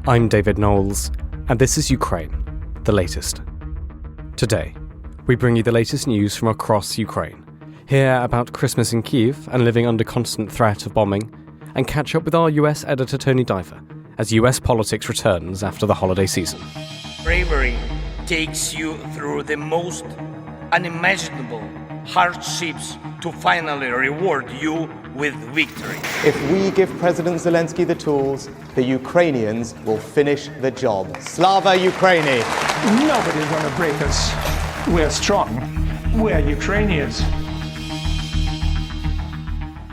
I'm David Knowles, and this is Ukraine, the latest. Today, we bring you the latest news from across Ukraine, hear about Christmas in Kyiv and living under constant threat of bombing, and catch up with our US editor Tony Diver as US politics returns after the holiday season. Bravery takes you through the most unimaginable hardships to finally reward you with victory. If we give President Zelensky the tools, the Ukrainians will finish the job. Slava Ukraini! Nobody's going to break us. We're strong. We're Ukrainians.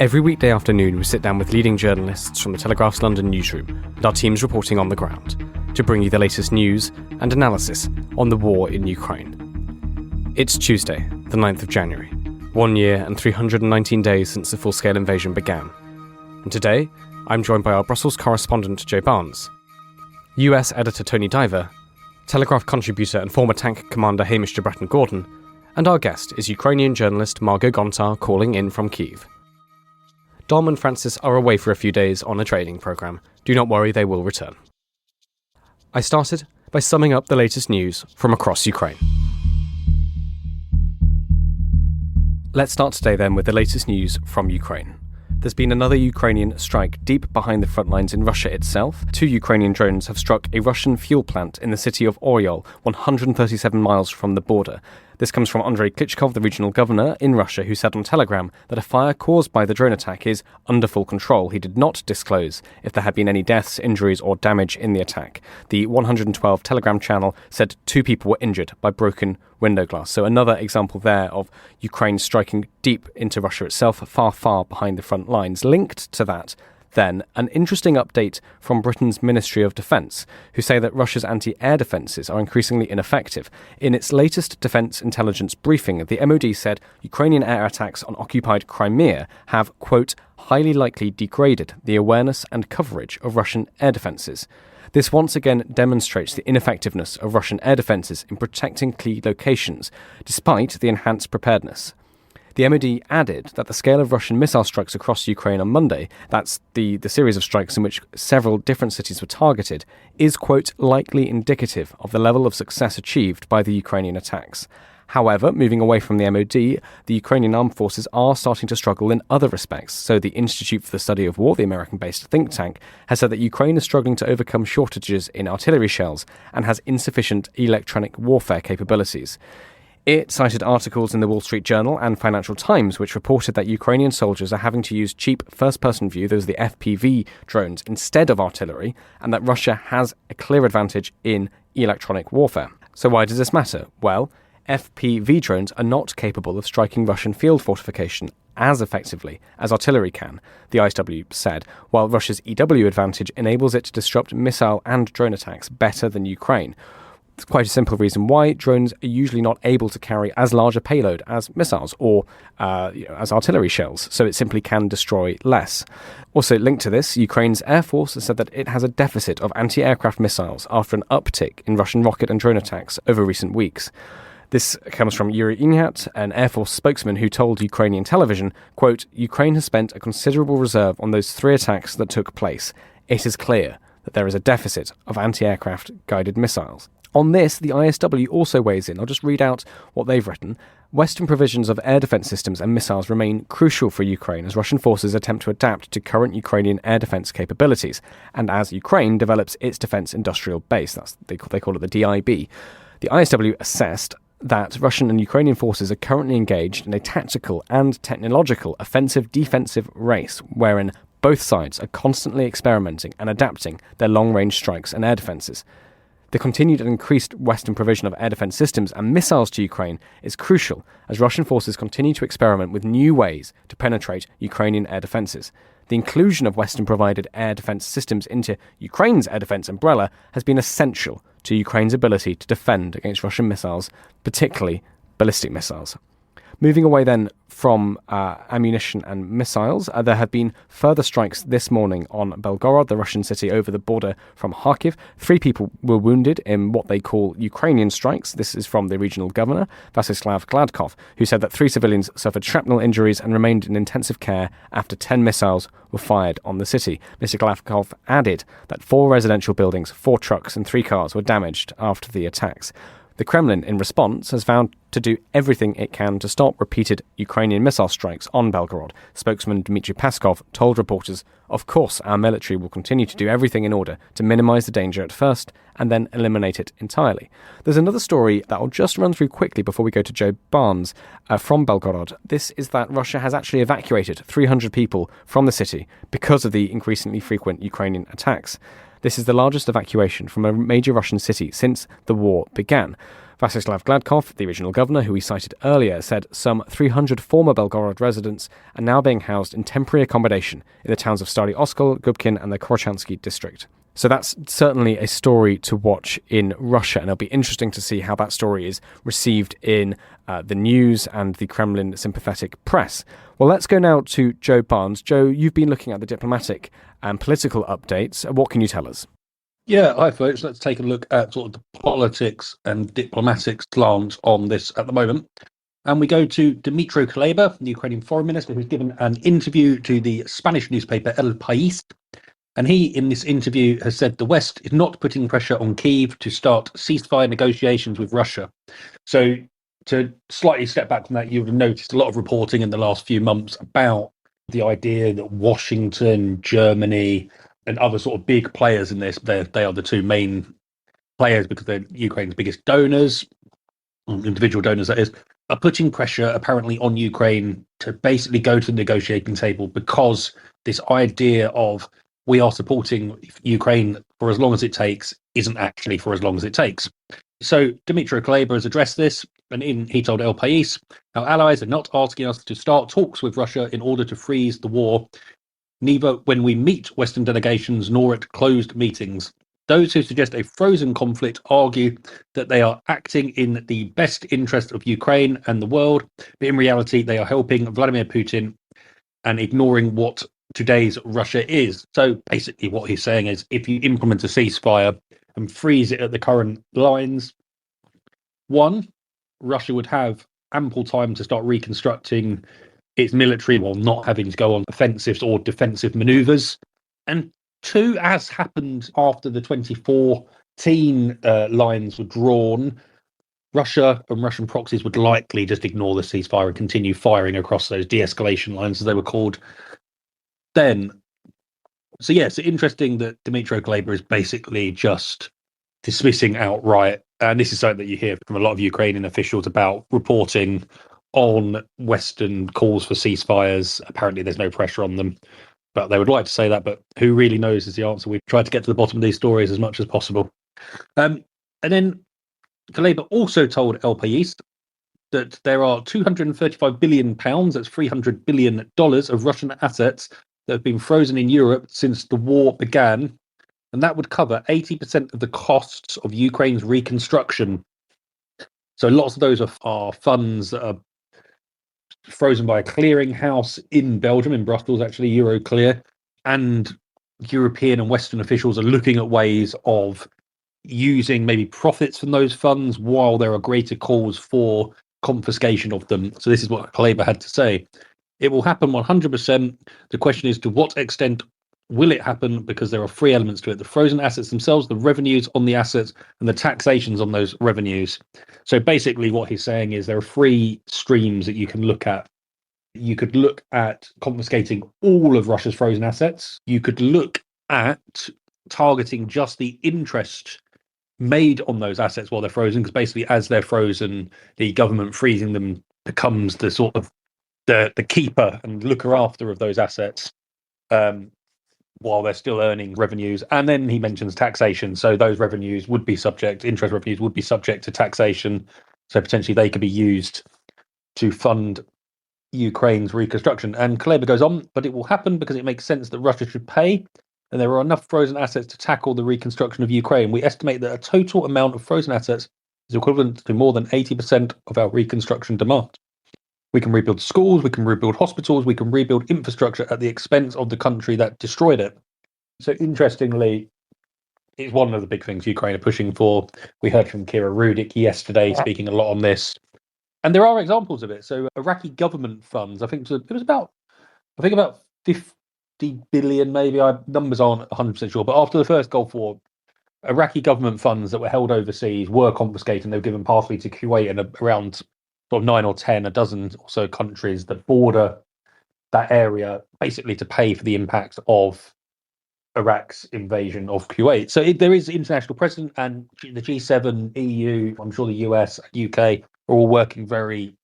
Every weekday afternoon, we sit down with leading journalists from the Telegraph's London newsroom and our teams reporting on the ground to bring you the latest news and analysis on the war in Ukraine. It's Tuesday, the 9th of January, 1 year and 319 days since the full-scale invasion began. And today, I'm joined by our Brussels correspondent Joe Barnes, US editor Tony Diver, Telegraph contributor and former tank commander Hamish de Bretton-Gordon, and our guest is Ukrainian journalist Margot Gontar calling in from Kyiv. Dom and Francis are away for a few days on a training programme. Do not worry, they will return. I started by summing up the latest news from across Ukraine. Let's start today then with the latest news from Ukraine. There's been another Ukrainian strike deep behind the front lines in Russia itself. 2 Ukrainian drones have struck a Russian fuel plant in the city of Oryol, 137 miles from the border. This comes from Andrei Klitschkov, the regional governor in Russia, who said on Telegram that a fire caused by the drone attack is under full control. He did not disclose if there had been any deaths, injuries or damage in the attack. The 112 Telegram channel said 2 people were injured by broken window glass. So another example there of Ukraine striking deep into Russia itself, far, far behind the front lines. Linked to that, then, an interesting update from Britain's Ministry of Defence, who say that Russia's anti-air defences are increasingly ineffective. In its latest defence intelligence briefing, the MOD said Ukrainian air attacks on occupied Crimea have, quote, highly likely degraded the awareness and coverage of Russian air defences. This once again demonstrates the ineffectiveness of Russian air defences in protecting key locations, despite the enhanced preparedness. The MOD added that the scale of Russian missile strikes across Ukraine on Monday, that's the series of strikes in which several different cities were targeted, is, quote, likely indicative of the level of success achieved by the Ukrainian attacks. However, moving away from the MOD, the Ukrainian armed forces are starting to struggle in other respects. So the Institute for the Study of War, the American-based think tank, has said that Ukraine is struggling to overcome shortages in artillery shells and has insufficient electronic warfare capabilities. It cited articles in the Wall Street Journal and Financial Times which reported that Ukrainian soldiers are having to use cheap first-person view, those are the FPV drones, instead of artillery, and that Russia has a clear advantage in electronic warfare. So why does this matter? Well, FPV drones are not capable of striking Russian field fortification as effectively as artillery can, the ISW said, while Russia's EW advantage enables it to disrupt missile and drone attacks better than Ukraine. It's quite a simple reason why drones are usually not able to carry as large a payload as missiles or as artillery shells, so it simply can destroy less. Also linked to this, Ukraine's Air Force has said that it has a deficit of anti-aircraft missiles after an uptick in Russian rocket and drone attacks over recent weeks. This comes from Yuri Inyat, an Air Force spokesman who told Ukrainian television, quote, Ukraine has spent a considerable reserve on those 3 attacks that took place. It is clear that there is a deficit of anti-aircraft guided missiles. On this, the ISW also weighs in. I'll just read out what they've written. Western provisions of air defence systems and missiles remain crucial for Ukraine as Russian forces attempt to adapt to current Ukrainian air defence capabilities, and as Ukraine develops its defence industrial base. They call it the DIB. The ISW assessed that Russian and Ukrainian forces are currently engaged in a tactical and technological offensive-defensive race wherein both sides are constantly experimenting and adapting their long-range strikes and air defences. The continued and increased Western provision of air defence systems and missiles to Ukraine is crucial as Russian forces continue to experiment with new ways to penetrate Ukrainian air defences. The inclusion of Western-provided air defence systems into Ukraine's air defence umbrella has been essential to Ukraine's ability to defend against Russian missiles, particularly ballistic missiles. Moving away then from ammunition and missiles, there have been further strikes this morning on Belgorod, the Russian city over the border from Kharkiv. 3 people were wounded in what they call Ukrainian strikes. This is from the regional governor, Vasyslav Gladkov, who said that 3 civilians suffered shrapnel injuries and remained in intensive care after 10 missiles were fired on the city. Mr. Gladkov added that 4 residential buildings, 4 trucks and 3 cars were damaged after the attacks. The Kremlin, in response, has vowed to do everything it can to stop repeated Ukrainian missile strikes on Belgorod. Spokesman Dmitry Peskov told reporters, "Of course, our military will continue to do everything in order to minimise the danger at first and then eliminate it entirely." There's another story that I'll just run through quickly before we go to Joe Barnes from Belgorod. This is that Russia has actually evacuated 300 people from the city because of the increasingly frequent Ukrainian attacks. This is the largest evacuation from a major Russian city since the war began. Vasyslav Gladkov, the regional governor, who we cited earlier, said some 300 former Belgorod residents are now being housed in temporary accommodation in the towns of Stary Oskol, Gubkin and the Korchansky district. So that's certainly a story to watch in Russia, and it'll be interesting to see how that story is received in the news and the Kremlin sympathetic press. Well, let's go now to Joe Barnes. Joe, you've been looking at the diplomatic and political updates. What can you tell us? Yeah, hi folks. Let's take a look at sort of the politics and diplomatic slant on this at the moment. And we go to Dmytro Kuleba, the Ukrainian foreign minister, who's given an interview to the Spanish newspaper El País. And he, in this interview, has said the West is not putting pressure on Kyiv to start ceasefire negotiations with Russia. So to slightly step back from that, you would have noticed a lot of reporting in the last few months about the idea that Washington, Germany, and other sort of big players in this, they are the 2 main players because they're Ukraine's biggest donors, individual donors that is, are putting pressure apparently on Ukraine to basically go to the negotiating table because this idea of we are supporting Ukraine for as long as it takes isn't actually for as long as it takes. So Dmytro Kuleba has addressed this, and he told El País, our allies are not asking us to start talks with Russia in order to freeze the war, neither when we meet Western delegations nor at closed meetings. Those who suggest a frozen conflict argue that they are acting in the best interest of Ukraine and the world, but in reality they are helping Vladimir Putin and ignoring what today's Russia is. So basically what he's saying is if you implement a ceasefire and freeze it at the current lines, 1, Russia would have ample time to start reconstructing its military while not having to go on offensives or defensive maneuvers. And 2, as happened after the 2014 lines were drawn, Russia and Russian proxies would likely just ignore the ceasefire and continue firing across those de-escalation lines, as they were called then. So yes, it's interesting that Dmytro Kuleba is basically just dismissing outright, and this is something that you hear from a lot of Ukrainian officials about reporting on Western calls for ceasefires. Apparently there's no pressure on them, but they would like to say that, but who really knows is the answer. We've tried to get to the bottom of these stories as much as possible. And then Kuleba also told El País that there are £235 billion, that's $300 billion of Russian assets that have been frozen in Europe since the war began, and that would cover 80% of the costs of Ukraine's reconstruction. So lots of those are funds that are frozen by a clearinghouse in Belgium, in Brussels, actually, Euroclear, and European and Western officials are looking at ways of using maybe profits from those funds while there are greater calls for confiscation of them. So this is what Kuleba had to say. It will happen 100%. The question is to what extent will it happen, because there are 3 elements to it: the frozen assets themselves, the revenues on the assets, and the taxations on those revenues. So basically what he's saying is there are 3 streams that you can look at. You could look at confiscating all of Russia's frozen assets. You could look at targeting just the interest made on those assets while they're frozen, because basically as they're frozen, the government freezing them becomes the sort of the keeper and looker after of those assets while they're still earning revenues. And then he mentions taxation. So those revenues would be interest revenues would be subject to taxation. So potentially they could be used to fund Ukraine's reconstruction. And Kuleba goes on, but it will happen because it makes sense that Russia should pay, and there are enough frozen assets to tackle the reconstruction of Ukraine. We estimate that a total amount of frozen assets is equivalent to more than 80% of our reconstruction demand. We can rebuild schools, we can rebuild hospitals, we can rebuild infrastructure at the expense of the country that destroyed it. So interestingly, it's one of the big things Ukraine are pushing for. We heard from Kira Rudik yesterday speaking a lot on this. And there are examples of it. So Iraqi government funds, I think it was about 50 billion, maybe. Numbers aren't 100% sure. But after the first Gulf War, Iraqi government funds that were held overseas were confiscated, and they were given partially to Kuwait and around sort of 9 or 10, a dozen or so countries that border that area, basically to pay for the impact of Iraq's invasion of Kuwait. So there is international precedent, and the G7, EU, I'm sure the US, UK are all working very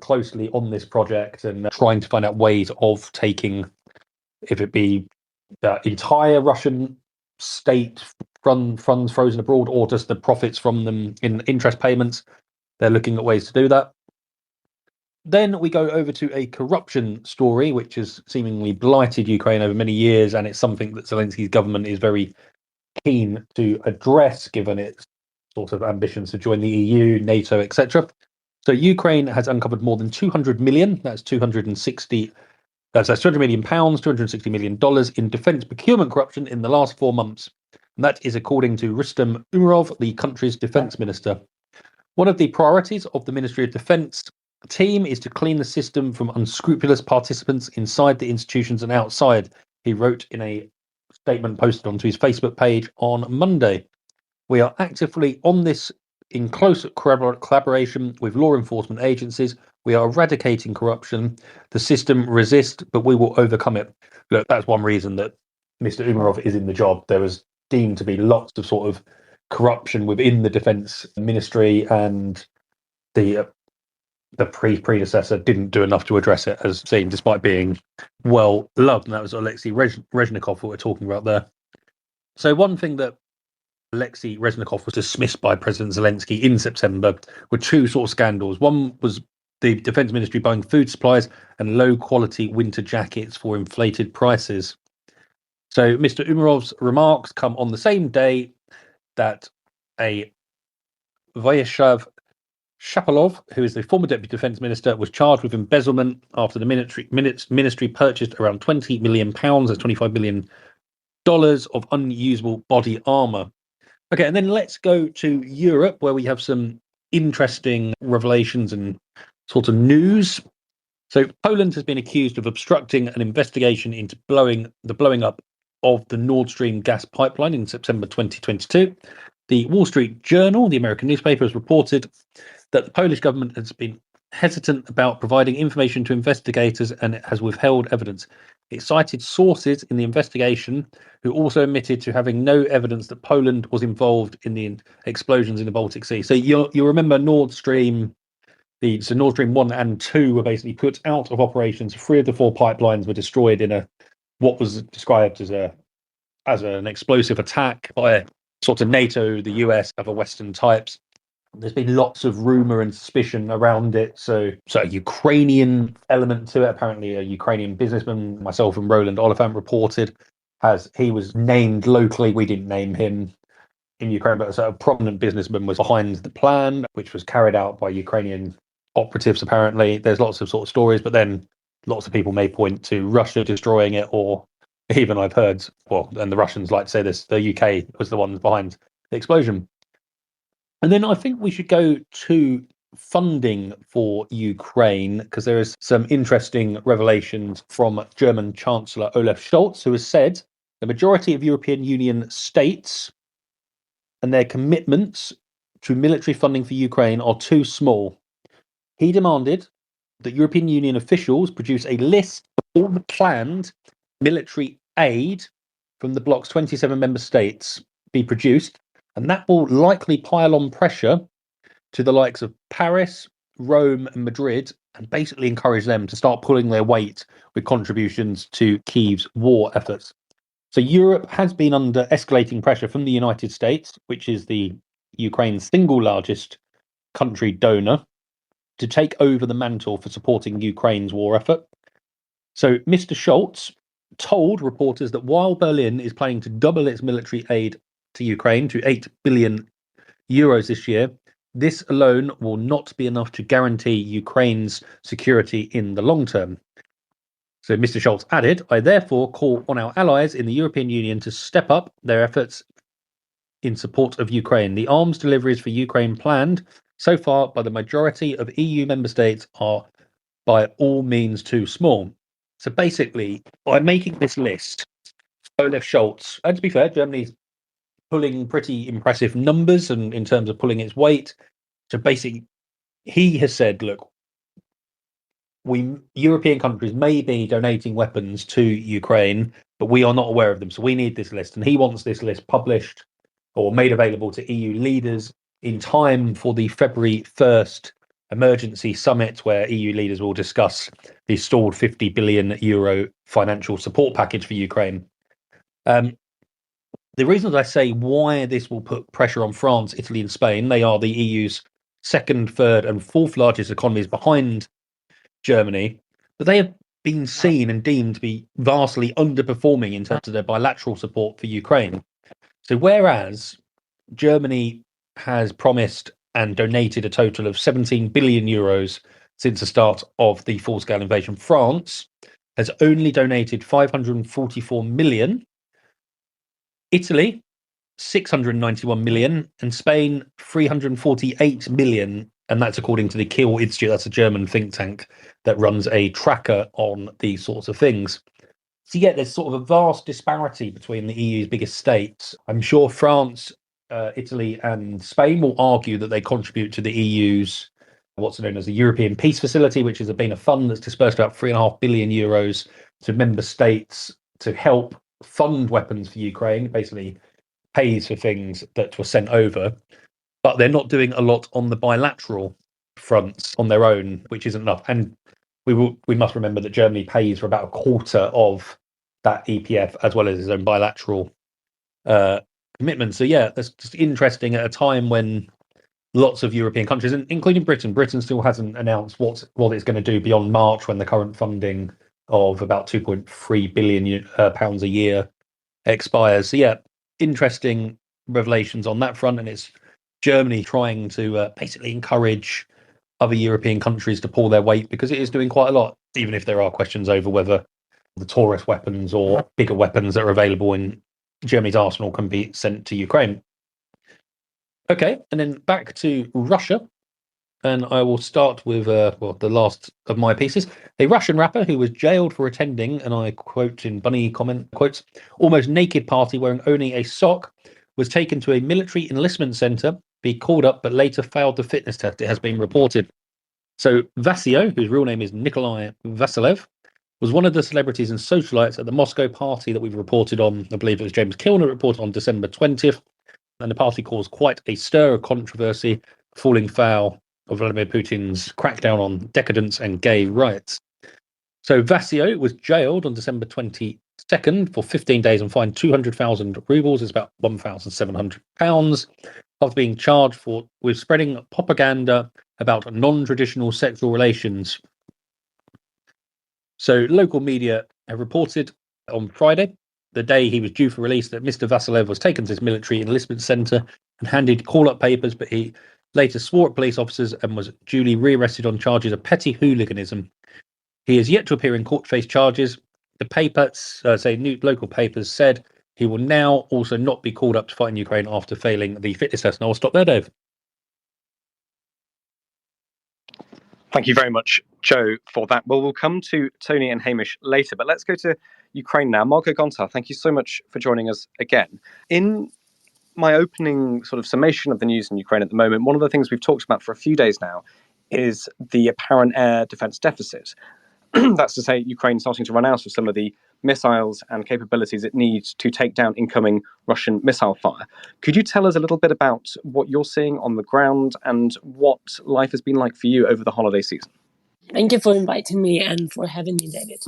closely on this project and trying to find out ways of taking, if it be the entire Russian state funds frozen abroad or just the profits from them in interest payments. They're looking at ways to do that. Then we go over to a corruption story, which has seemingly blighted Ukraine over many years, and it's something that Zelensky's government is very keen to address, given its sort of ambitions to join the EU, NATO, etc. So Ukraine has uncovered more than 200 million, that's 260, that's 200 million pounds, $260 million in defence procurement corruption in the last 4 months. And that is according to Rustem Umerov, the country's defence minister. One of the priorities of the Ministry of Defence team is to clean the system from unscrupulous participants inside the institutions and outside, he wrote in a statement posted onto his Facebook page on Monday. We are actively on this in close collaboration with law enforcement agencies. We are eradicating corruption. The system resists, but we will overcome it. Look, that's one reason that Mr. Umerov is in the job. There was deemed to be lots of sort of corruption within the defence ministry, and the predecessor didn't do enough to address it, as seen, despite being well loved. And that was Alexei Reznikov who we're talking about there. So one thing that Alexei Reznikov was dismissed by President Zelensky in September were two sort of scandals. One was the defence ministry buying food supplies and low quality winter jackets for inflated prices. So Mr. Umerov's remarks come on the same day that a Vyacheslav Shapolov, who is the former deputy defence minister, was charged with embezzlement after the ministry purchased around £20 million, that's $25 million of unusable body armour. Okay, and then let's go to Europe, where we have some interesting revelations and sort of news. So Poland has been accused of obstructing an investigation into the blowing up of the Nord Stream gas pipeline in September 2022. The Wall Street Journal, the American newspaper, has reported that the Polish government has been hesitant about providing information to investigators and it has withheld evidence. It cited sources in the investigation who also admitted to having no evidence that Poland was involved in the explosions in the Baltic Sea. So you remember Nord Stream, so Nord Stream 1 and 2 were basically put out of operations. 3 of the 4 pipelines were destroyed in what was described as an explosive attack by sort of NATO, the US, other Western types. There's been lots of rumor and suspicion around it. So a Ukrainian element to it. Apparently, a Ukrainian businessman, myself and Roland Oliphant reported, he was named locally. We didn't name him in Ukraine, but a prominent businessman was behind the plan, which was carried out by Ukrainian operatives. Apparently, there's lots of sort of stories, but then lots of people may point to Russia destroying it, or even I've heard, and the Russians like to say this, the UK was the one behind the explosion. And then I think we should go to funding for Ukraine, because there is some interesting revelations from German Chancellor Olaf Scholz, who has said the majority of European Union states and their commitments to military funding for Ukraine are too small. He demanded that European Union officials produce a list of all the planned military aid from the bloc's 27 member states be produced, and that will likely pile on pressure to the likes of Paris, Rome and Madrid, and basically encourage them to start pulling their weight with contributions to Kyiv's war efforts. So Europe has been under escalating pressure from the United States, which is the Ukraine's single largest country donor, to take over the mantle for supporting Ukraine's war effort. So Mr. Scholz told reporters that while Berlin is planning to double its military aid to Ukraine to 8 billion euros this year, this alone will not be enough to guarantee Ukraine's security in the long term. So Mr. Scholz added, I therefore call on our allies in the European Union to step up their efforts in support of Ukraine. The arms deliveries for Ukraine planned so far by the majority of EU member states are by all means too small. So basically, by making this list, Olaf Scholz, and to be fair, Germany's pulling pretty impressive numbers and in terms of pulling its weight. So basically, he has said, look, we European countries may be donating weapons to Ukraine, but we are not aware of them. So we need this list. And he wants this list published or made available to EU leaders in time for the February 1st emergency summit, where EU leaders will discuss the stalled 50 billion euro financial support package for Ukraine. The reasons I say why this will put pressure on France, Italy, and Spain, they are the EU's second, third, and fourth largest economies behind Germany, but they have been seen and deemed to be vastly underperforming in terms of their bilateral support for Ukraine. So whereas Germany has promised and donated a total of 17 billion euros since the start of the full-scale invasion, France has only donated 544 million. Italy, 691 million, and Spain, 348 million. And that's according to the Kiel Institute. That's a German think tank that runs a tracker on these sorts of things. So yeah, there's sort of a vast disparity between the EU's biggest states. I'm sure France, Italy, and Spain will argue that they contribute to the EU's what's known as the European Peace Facility, which has been a fund that's dispersed about 3.5 billion euros to member states to help fund weapons for Ukraine, basically pays for things that were sent over. But they're not doing a lot on the bilateral fronts on their own, which isn't enough. And we must remember that Germany pays for about a quarter of that EPF as well as its own bilateral commitments. So yeah, that's just interesting at a time when lots of European countries, including Britain still hasn't announced what it's going to do beyond March, when the current funding of about 2.3 billion pounds a year expires. So yeah, interesting revelations on that front, and it's Germany trying to basically encourage other European countries to pull their weight, because it is doing quite a lot, even if there are questions over whether the Taurus weapons or bigger weapons that are available in Germany's arsenal can be sent to Ukraine. Okay, and then back to Russia, and I will start with the last of my pieces. A Russian rapper who was jailed for attending, and I quote in bunny comment quotes, almost naked party wearing only a sock, was taken to a military enlistment center, be called up, but later failed the fitness test, it has been reported. So Vasio, whose real name is Nikolai Vasilev, was one of the celebrities and socialites at the Moscow party that we've reported on. I believe it was James Kilner reported on December 20th. And the party caused quite a stir of controversy, falling foul of Vladimir Putin's crackdown on decadence and gay rights. So Vasio was jailed on December 22nd for 15 days and fined 200,000 rubles, it's about £1,700, after being charged with spreading propaganda about non-traditional sexual relations. So local media have reported on Friday, the day he was due for release, that Mr. Vasilev was taken to this military enlistment centre and handed call-up papers, but he later swore at police officers and was duly rearrested on charges of petty hooliganism. He is yet to appear in court to face charges. The papers, new local papers, said he will now also not be called up to fight in Ukraine after failing the fitness test. And I'll stop there, Dave. Thank you very much, Joe, for that. Well, we'll come to Tony and Hamish later, but let's go to Ukraine now. Marco Gontar, thank you so much for joining us again. In my opening sort of summation of the news in Ukraine at the moment, one of the things we've talked about for a few days now is the apparent air defense deficit. That's to say, Ukraine starting to run out of some of the missiles and capabilities it needs to take down incoming Russian missile fire. Could you tell us a little bit about what you're seeing on the ground and what life has been like for you over the holiday season? Thank you for inviting me and for having me, David.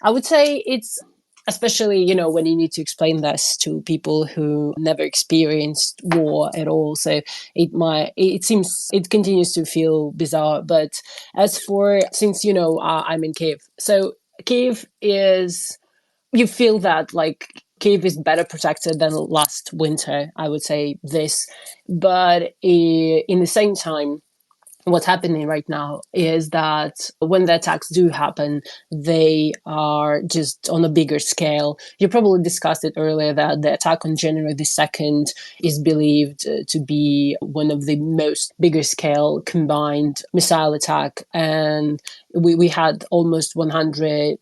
I would say it's especially, when you need to explain this to people who never experienced war at all. So it continues to feel bizarre. But since I'm in Kyiv. So Kyiv is, you feel that like Kyiv is better protected than last winter, I would say this. But in the same time, what's happening right now is that when the attacks do happen, they are just on a bigger scale. You probably discussed it earlier that the attack on January the 2nd is believed to be one of the most bigger scale combined missile attack. And we had almost 100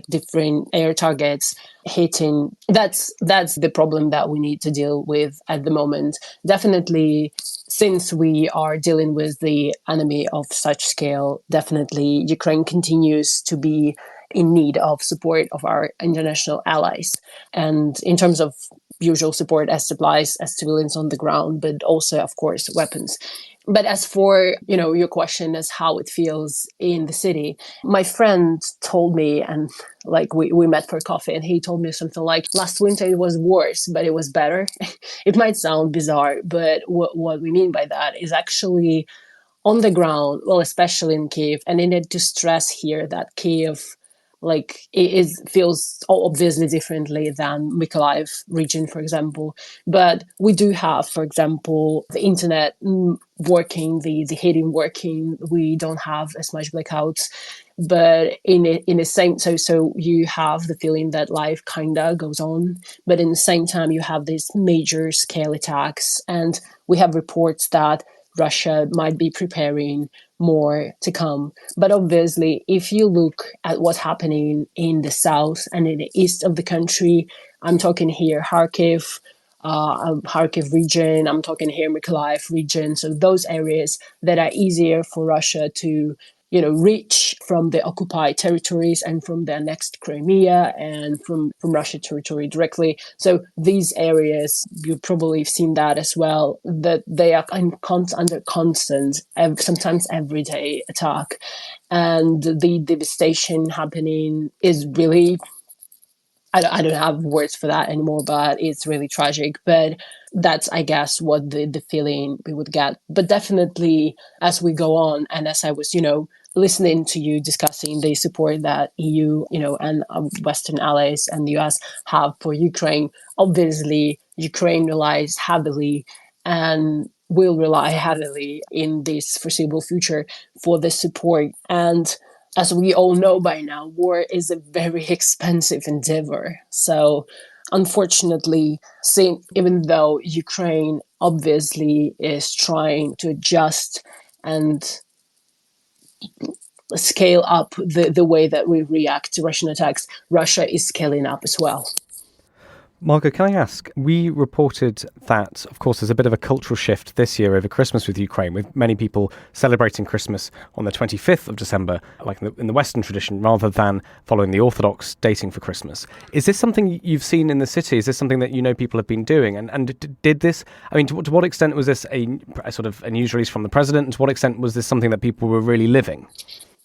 different air targets hitting. That's the problem that we need to deal with at the moment. Definitely, since we are dealing with the enemy of such scale, definitely Ukraine continues to be in need of support of our international allies. And in terms of usual support as supplies, as civilians on the ground, but also, of course, weapons. But as for, your question as how it feels in the city, my friend told me, and we met for coffee, and he told me something like, last winter it was worse, but it was better. It might sound bizarre, but what we mean by that is actually on the ground, well, especially in Kyiv, and I need to stress here that Kyiv feels obviously differently than Mykolaiv region, for example. But we do have, for example, the internet working, the heating working. We don't have as much blackouts. But in the same, so you have the feeling that life kinda goes on, but in the same time you have these major scale attacks, and we have reports that Russia might be preparing more to come. But obviously, if you look at what's happening in the south and in the east of the country, I'm talking here Kharkiv region, I'm talking here Mykolaiv region, so those areas that are easier for Russia to reach from the occupied territories and from the annexed Crimea and from Russian territory directly. So these areas, you've probably seen that as well, that they are under constant, sometimes everyday attack. And the devastation happening is really, I don't have words for that anymore, but it's really tragic. But that's, I guess, what the feeling we would get. But definitely, as we go on, and as I was, listening to you discussing the support that EU, and Western allies and the US have for Ukraine, obviously, Ukraine relies heavily and will rely heavily in this foreseeable future for the support. And as we all know by now, war is a very expensive endeavor. So unfortunately, even though Ukraine obviously is trying to adjust and scale up the way that we react to Russian attacks, Russia is scaling up as well. Margot, can I ask, we reported that, of course, there's a bit of a cultural shift this year over Christmas with Ukraine, with many people celebrating Christmas on the 25th of December, like in the Western tradition, rather than following the Orthodox dating for Christmas. Is this something you've seen in the city? Is this something that people have been doing? And did this, to what extent was this a sort of a news release from the president? And to what extent was this something that people were really living?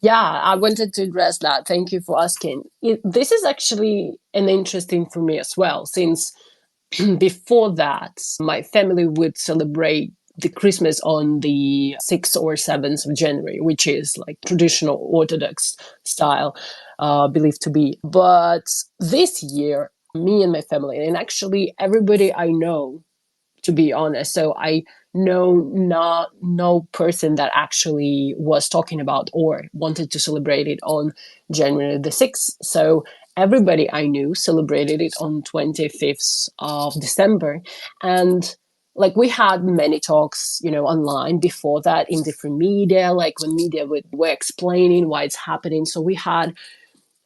Yeah, I wanted to address that. Thank you for asking. This is actually an interesting for me as well, since before that, my family would celebrate the Christmas on the 6th or 7th of January, which is like traditional Orthodox style, believed to be. But this year, me and my family, and actually everybody I know, to be honest, so I know no person that actually was talking about or wanted to celebrate it on January the 6th. So everybody I knew celebrated it on 25th of December. And we had many talks, online before that in different media, when media were explaining why it's happening. So we had,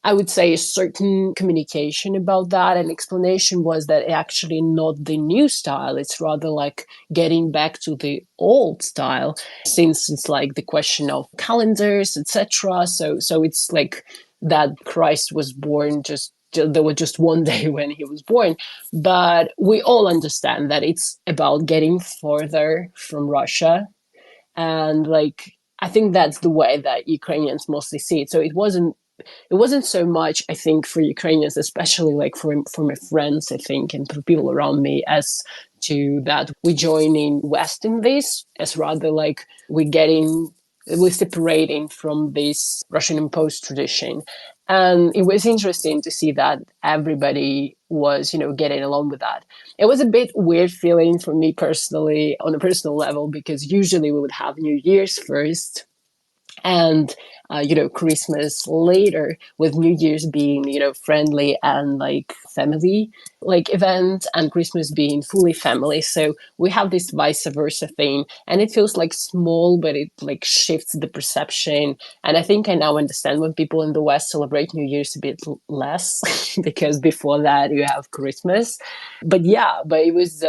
I would say, a certain communication about that. And explanation was that actually not the new style. It's rather like getting back to the old style, since it's the question of calendars, etc. So it's that Christ was born there was just one day when he was born. But we all understand that it's about getting further from Russia. And I think that's the way that Ukrainians mostly see it. So it wasn't so much, I think, for Ukrainians, especially for my friends, I think, and for people around me, as to that we joining West in this, as rather we're separating from this Russian imposed tradition. And it was interesting to see that everybody was, getting along with that. It was a bit weird feeling for me personally on a personal level, because usually we would have New Year's first and Christmas later, with New Year's being friendly and like family like event, and Christmas being fully family. So we have this vice versa thing, and it feels like small, but it like shifts the perception. And I think I now understand when people in the West celebrate New Year's a bit less because before that you have Christmas. But yeah, but it was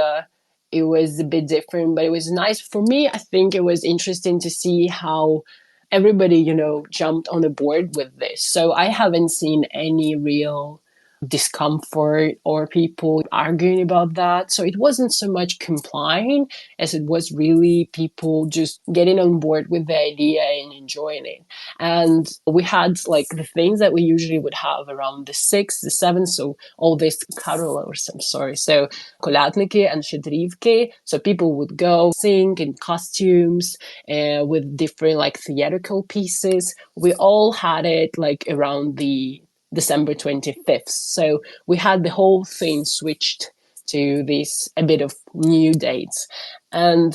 a bit different, but it was nice for me. I think it was interesting to see how everybody, jumped on the board with this. So I haven't seen any real discomfort or people arguing about that. So it wasn't so much complying as it was really people just getting on board with the idea and enjoying it. And we had like the things that we usually would have around the 6th, the 7th. So all this carolers, I'm sorry. So kolядники and щедрівки. So people would go sing in costumes with different like theatrical pieces. We all had it like around the December 25th. So we had the whole thing switched to this a bit of new dates. And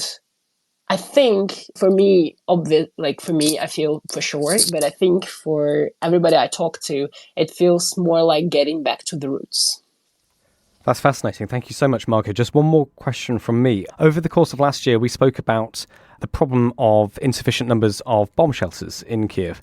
I think for me, I feel for sure, but I think for everybody I talk to, it feels more like getting back to the roots. That's fascinating. Thank you so much, Margot. Just one more question from me. Over the course of last year, we spoke about the problem of insufficient numbers of bomb shelters in Kyiv.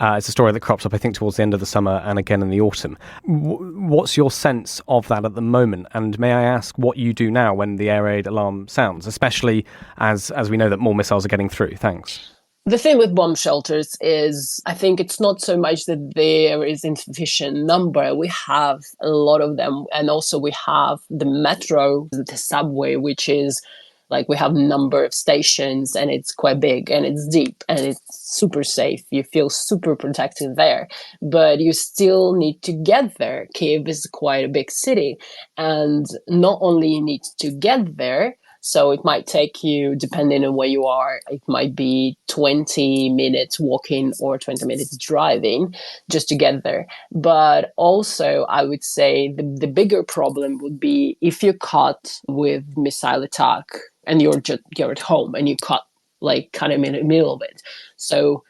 It's a story that cropped up, I think, towards the end of the summer and again in the autumn. What's your sense of that at the moment? And may I ask what you do now when the air raid alarm sounds, especially as we know that more missiles are getting through? Thanks. The thing with bomb shelters is, I think it's not so much that there is insufficient number. We have a lot of them. And also we have the metro, the subway, which is like we have a number of stations, and it's quite big and it's deep and it's super safe. You feel super protected there, but you still need to get there. Kyiv is quite a big city, and not only you need to get there, so it might take you, depending on where you are, it might be 20 minutes walking or 20 minutes driving just to get there. But also, I would say the bigger problem would be if you're caught with missile attack and you're at home and you cut him in the middle of it. So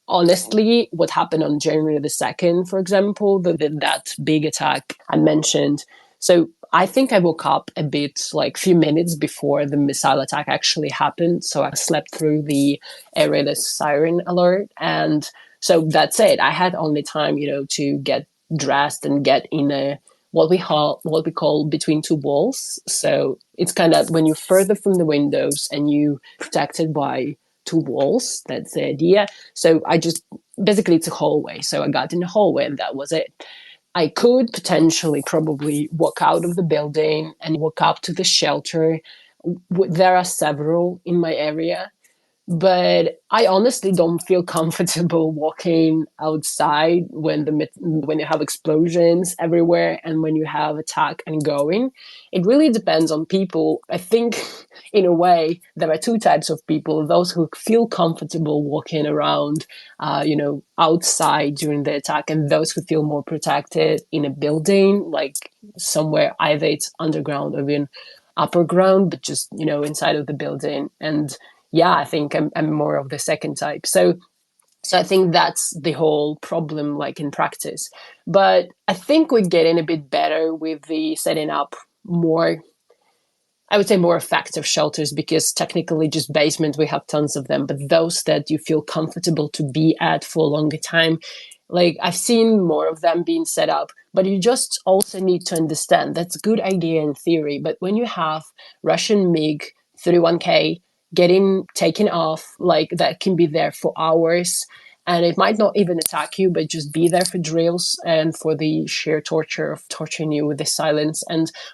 honestly, what happened on January the 2nd, for example, that big attack I mentioned. So I think I woke up a bit few minutes before the missile attack actually happened. So I slept through the air raid siren alert. And so that's it. I had only time, to get dressed and get in what we call between two walls. So it's kind of when you're further from the windows and you protected by two walls. That's the idea. So basically it's a hallway. So I got in the hallway and that was it. I could potentially probably walk out of the building and walk up to the shelter. There are several in my area, but I honestly don't feel comfortable walking outside when you have explosions everywhere and when you have attack and going. It really depends on people. I think in a way there are two types of people: those who feel comfortable walking around, outside during the attack, and those who feel more protected in a building, like somewhere either it's underground or in upper ground, but just inside of the building. And yeah, I think I'm more of the second type. So I think that's the whole problem, in practice. But I think we're getting a bit better with the setting up more, I would say, more effective shelters, because technically just basement, we have tons of them. But those that you feel comfortable to be at for a longer time, I've seen more of them being set up. But you just also need to understand that's a good idea in theory. But when you have Russian MiG-31K getting taken off, that can be there for hours, and it might not even attack you, but just be there for drills and for the sheer torture of torturing you with the silence.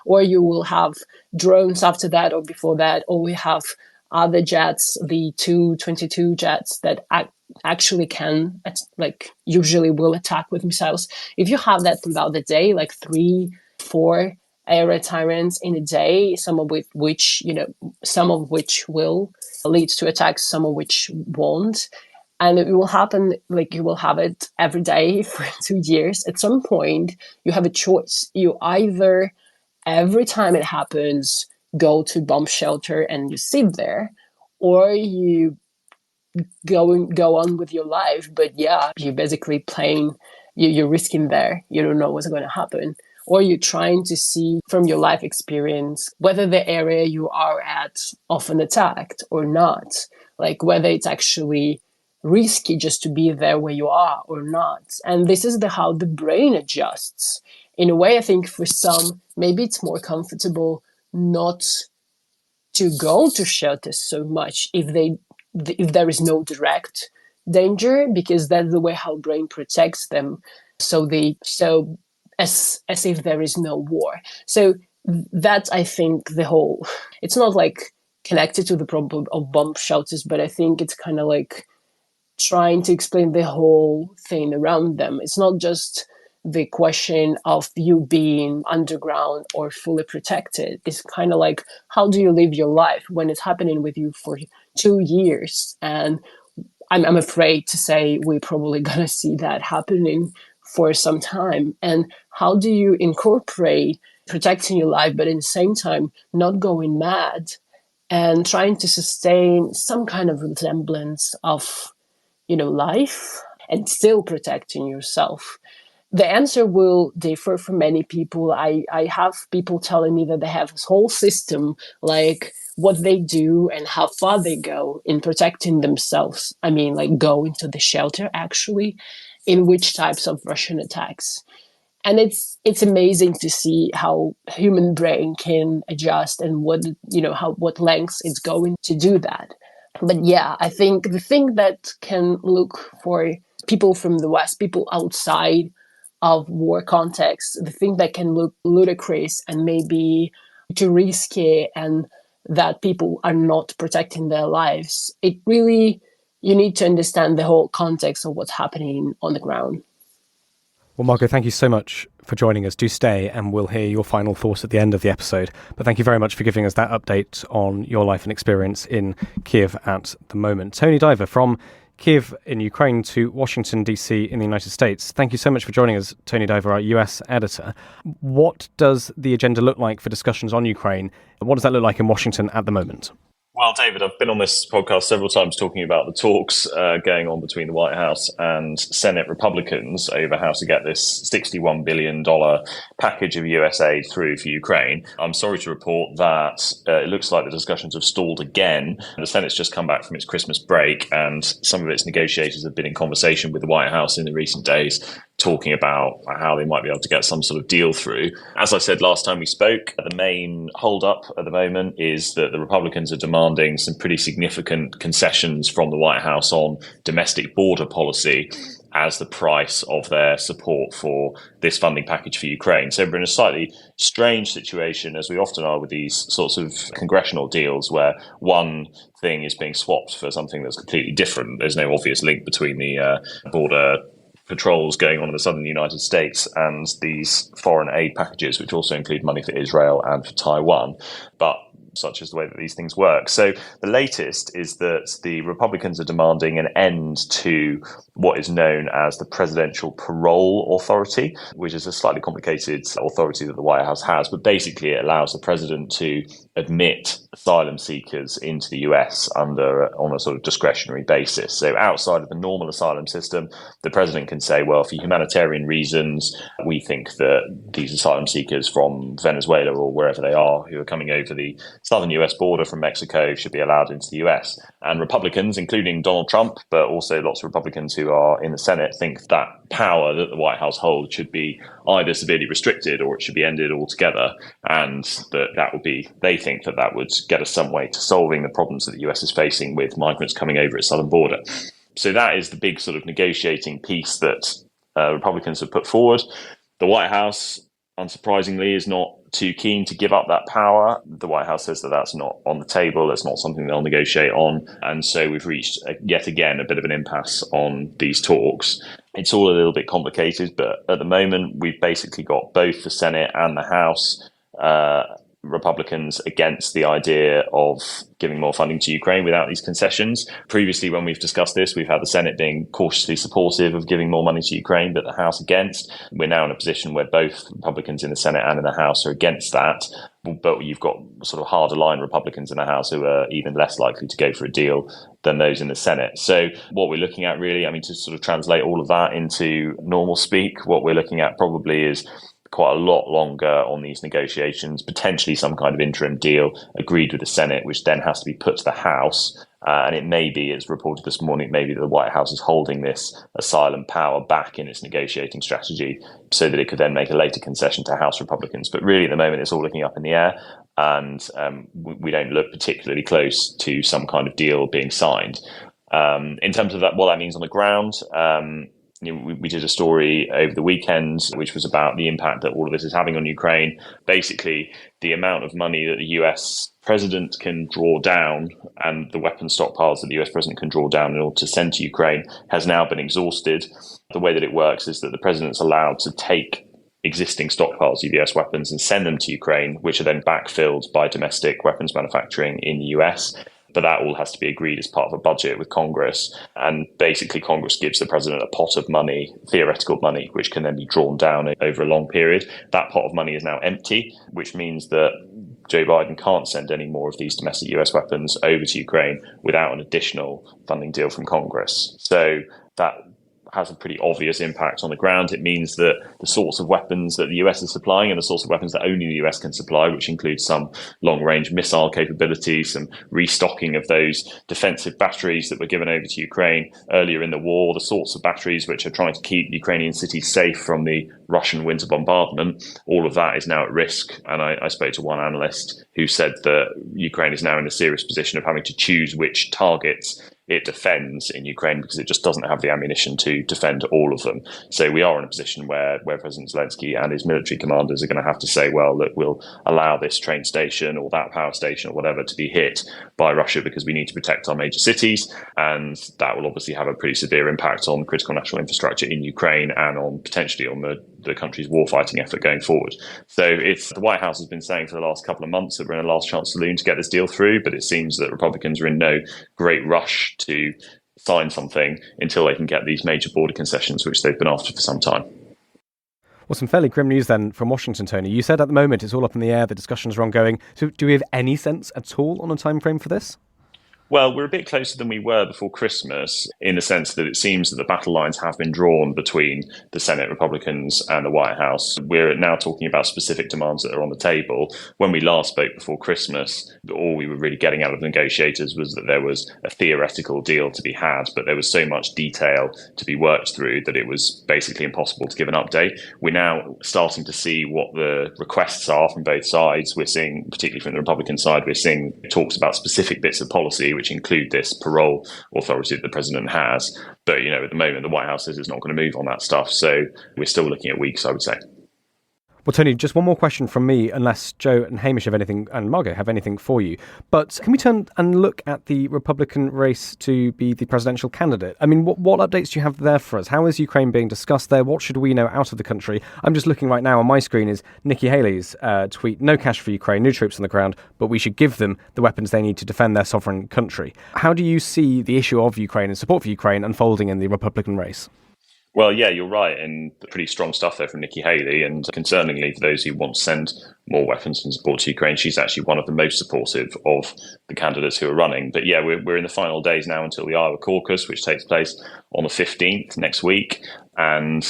Or you will have drones after that or before that, or we have other jets, the Tu-22 jets that actually can, usually will attack with missiles. If you have that throughout the day, 3-4 air raid sirens in a day, some of which will lead to attacks, some of which won't. And it will happen, like you will have it every day for 2 years. At some point, you have a choice. You either, every time it happens, go to bomb shelter and you sit there, or you go on with your life. But yeah, you're basically playing, you're risking there. You don't know what's going to happen. Or you're trying to see from your life experience whether the area you are at often attacked or not, like whether it's actually risky just to be there where you are or not. And this is how the brain adjusts. In a way, I think for some, maybe it's more comfortable not to go to shelters so much if there is no direct danger, because that's the way how brain protects them. So as if there is no war. So that's, I think, the whole. It's not like connected to the problem of bomb shelters, but I think it's kind of like trying to explain the whole thing around them. It's not just the question of you being underground or fully protected. It's kind of like, how do you live your life when it's happening with you for 2 years? And I'm afraid to say we're probably going to see that happening for some time. And how do you incorporate protecting your life, but at the same time, not going mad and trying to sustain some kind of resemblance of, life and still protecting yourself? The answer will differ for many people. I have people telling me that they have this whole system, like what they do and how far they go in protecting themselves. I mean, like go into the shelter, actually, in which types of Russian attacks. And it's amazing to see how human brain can adjust and what lengths it's going to do that. But yeah, I think the thing that can look for people from the West, people outside of war context, the thing that can look ludicrous and maybe too risky, and that people are not protecting their lives, it really, you need to understand the whole context of what's happening on the ground. Well, Margot, thank you so much for joining us. Do stay and we'll hear your final thoughts at the end of the episode. But thank you very much for giving us that update on your life and experience in Kyiv at the moment. Tony Diver from Kyiv in Ukraine to Washington, D.C. in the United States. Thank you so much for joining us, Tony Diver, our US editor. What does the agenda look like for discussions on Ukraine? What does that look like in Washington at the moment? Well, David, I've been on this podcast several times talking about the talks going on between the White House and Senate Republicans over how to get this $61 billion package of US aid through for Ukraine. I'm sorry to report that it looks like the discussions have stalled again. The Senate's just come back from its Christmas break, and some of its negotiators have been in conversation with the White House in the recent days, talking about how they might be able to get some sort of deal through. As I said last time we spoke, the main hold-up at the moment is that the Republicans are demanding some pretty significant concessions from the White House on domestic border policy as the price of their support for this funding package for Ukraine. So we're in a slightly strange situation, as we often are with these sorts of congressional deals, where one thing is being swapped for something that's completely different. There's no obvious link between the border patrols going on in the southern United States and these foreign aid packages, which also include money for Israel and for Taiwan. But such is the way that these things work. So the latest is that the Republicans are demanding an end to what is known as the Presidential Parole Authority, which is a slightly complicated authority that the White House has, but basically it allows the president to admit asylum seekers into the US on a sort of discretionary basis. So outside of the normal asylum system, the president can say, well, for humanitarian reasons, we think that these asylum seekers from Venezuela or wherever they are who are coming over the southern US border from Mexico should be allowed into the US. And Republicans, including Donald Trump, but also lots of Republicans who are in the Senate, think that power that the White House holds should be either severely restricted or it should be ended altogether. And that would be, they think that would get us some way to solving the problems that the US is facing with migrants coming over its southern border. So that is the big sort of negotiating piece that Republicans have put forward. The White House, unsurprisingly, is not too keen to give up that power. The White House says that that's not on the table. It's not something they'll negotiate on. And so we've reached, yet again, a bit of an impasse on these talks. It's all a little bit complicated, but at the moment, we've basically got both the Senate and the House Republicans against the idea of giving more funding to Ukraine without these concessions. Previously, when we've discussed this, we've had the Senate being cautiously supportive of giving more money to Ukraine, but the House against. We're now in a position where both Republicans in the Senate and in the House are against that. But you've got sort of harder line Republicans in the House who are even less likely to go for a deal than those in the Senate. So what we're looking at really, I mean, to sort of translate all of that into normal speak, what we're looking at probably is quite a lot longer on these negotiations, potentially some kind of interim deal agreed with the Senate, which then has to be put to the House. And it may be, as reported this morning, maybe that the White House is holding this asylum power back in its negotiating strategy so that it could then make a later concession to House Republicans. But really, at the moment, it's all looking up in the air. And we don't look particularly close to some kind of deal being signed. In terms of that, what that means on the ground, we did a story over the weekend, which was about the impact that all of this is having on Ukraine. Basically, the amount of money that the US president can draw down and the weapon stockpiles that the US president can draw down in order to send to Ukraine has now been exhausted. The way that it works is that the president's allowed to take existing stockpiles of US weapons and send them to Ukraine, which are then backfilled by domestic weapons manufacturing in the US. But that all has to be agreed as part of a budget with Congress. And basically, Congress gives the president a pot of money, theoretical money, which can then be drawn down over a long period. That pot of money is now empty, which means that Joe Biden can't send any more of these domestic US weapons over to Ukraine without an additional funding deal from Congress. So that has a pretty obvious impact on the ground. It means that the sorts of weapons that the US is supplying and the sorts of weapons that only the US can supply, which includes some long-range missile capabilities, some restocking of those defensive batteries that were given over to Ukraine earlier in the war, the sorts of batteries which are trying to keep Ukrainian cities safe from the Russian winter bombardment, all of that is now at risk. And I spoke to one analyst who said that Ukraine is now in a serious position of having to choose which targets it defends in Ukraine because it just doesn't have the ammunition to defend all of them. So we are in a position where President Zelensky and his military commanders are going to have to say, well, look, we'll allow this train station or that power station or whatever to be hit by Russia because we need to protect our major cities. And that will obviously have a pretty severe impact on critical national infrastructure in Ukraine and on potentially on the country's warfighting effort going forward. So the White House has been saying for the last couple of months that we're in a last chance saloon to get this deal through, but it seems that Republicans are in no great rush to sign something until they can get these major border concessions, which they've been after for some time. Well, some fairly grim news then from Washington, Tony. You said at the moment it's all up in the air, the discussions are ongoing. So do we have any sense at all on a time frame for this? Well, we're a bit closer than we were before Christmas in the sense that it seems that the battle lines have been drawn between the Senate Republicans and the White House. We're now talking about specific demands that are on the table. When we last spoke before Christmas, all we were really getting out of the negotiators was that there was a theoretical deal to be had, but there was so much detail to be worked through that it was basically impossible to give an update. We're now starting to see what the requests are from both sides. We're seeing, particularly from the Republican side, we're seeing talks about specific bits of policy, which include this parole authority that the president has. But, at the moment, the White House says it's not going to move on that stuff. So we're still looking at weeks, I would say. Well, Tony, just one more question from me, unless Joe and Hamish have anything, and Margot have anything for you. But can we turn and look at the Republican race to be the presidential candidate? I mean, what updates do you have there for us? How is Ukraine being discussed there? What should we know out of the country? I'm just looking right now on my screen is Nikki Haley's tweet, no cash for Ukraine, no troops on the ground, but we should give them the weapons they need to defend their sovereign country. How do you see the issue of Ukraine and support for Ukraine unfolding in the Republican race? Well, yeah, you're right. And pretty strong stuff there from Nikki Haley. And concerningly, for those who want to send more weapons and support to Ukraine, she's actually one of the most supportive of the candidates who are running. But yeah, we're in the final days now until the Iowa caucus, which takes place on the 15th next week. And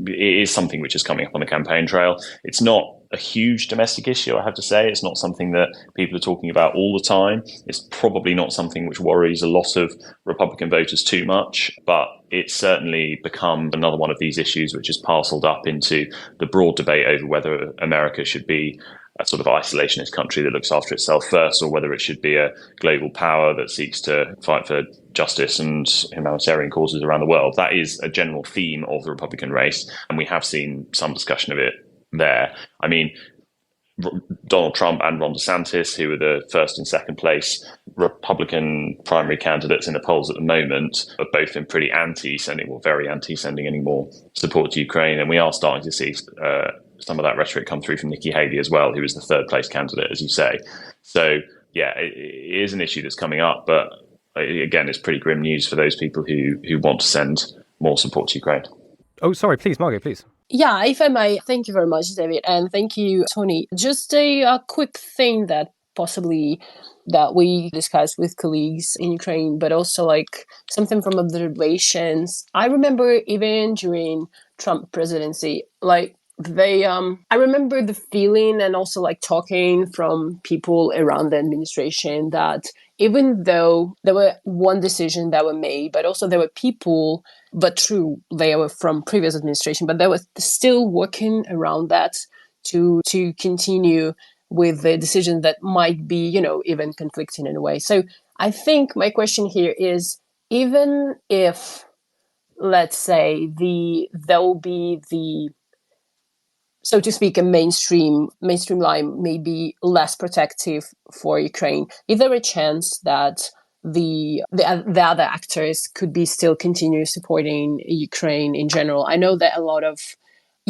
it is something which is coming up on the campaign trail. It's not a huge domestic issue, I have to say. It's not something that people are talking about all the time. It's probably not something which worries a lot of Republican voters too much, but it's certainly become another one of these issues which is parceled up into the broad debate over whether America should be a sort of isolationist country that looks after itself first, or whether it should be a global power that seeks to fight for justice and humanitarian causes around the world. That is a general theme of the Republican race, and we have seen some discussion of it there. I mean, Donald Trump and Ron DeSantis, who are the first and second place Republican primary candidates in the polls at the moment, have both been pretty very anti-sending any more support to Ukraine. And we are starting to see some of that rhetoric come through from Nikki Haley as well, who was the third place candidate, as you say. So, yeah, it is an issue that's coming up, but again, it's pretty grim news for those people who want to send more support to Ukraine. Oh, sorry, please, Margot, please. Yeah, if I may, thank you very much, David, and thank you, Tony. Just a quick thing that possibly that we discussed with colleagues in Ukraine, but also like something from observations. I remember even during Trump presidency, like I remember the feeling and also like talking from people around the administration that even though there were one decision that were made, but also there were people, but true, they were from previous administration, but they were still working around that to continue with the decision that might be, even conflicting in a way. So I think my question here is, even if, let's say, there will be the, so to speak, a mainstream line may be less protective for Ukraine, is there a chance that the other actors could be still continue supporting Ukraine in general? I know that a lot of,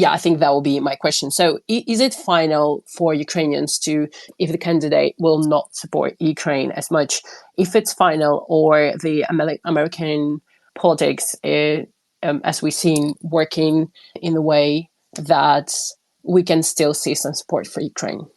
I think that will be my question. So is it final for Ukrainians to, if the candidate will not support Ukraine as much, if it's final, or the American politics, as we've seen, working in the way that we can still see some support for Ukraine,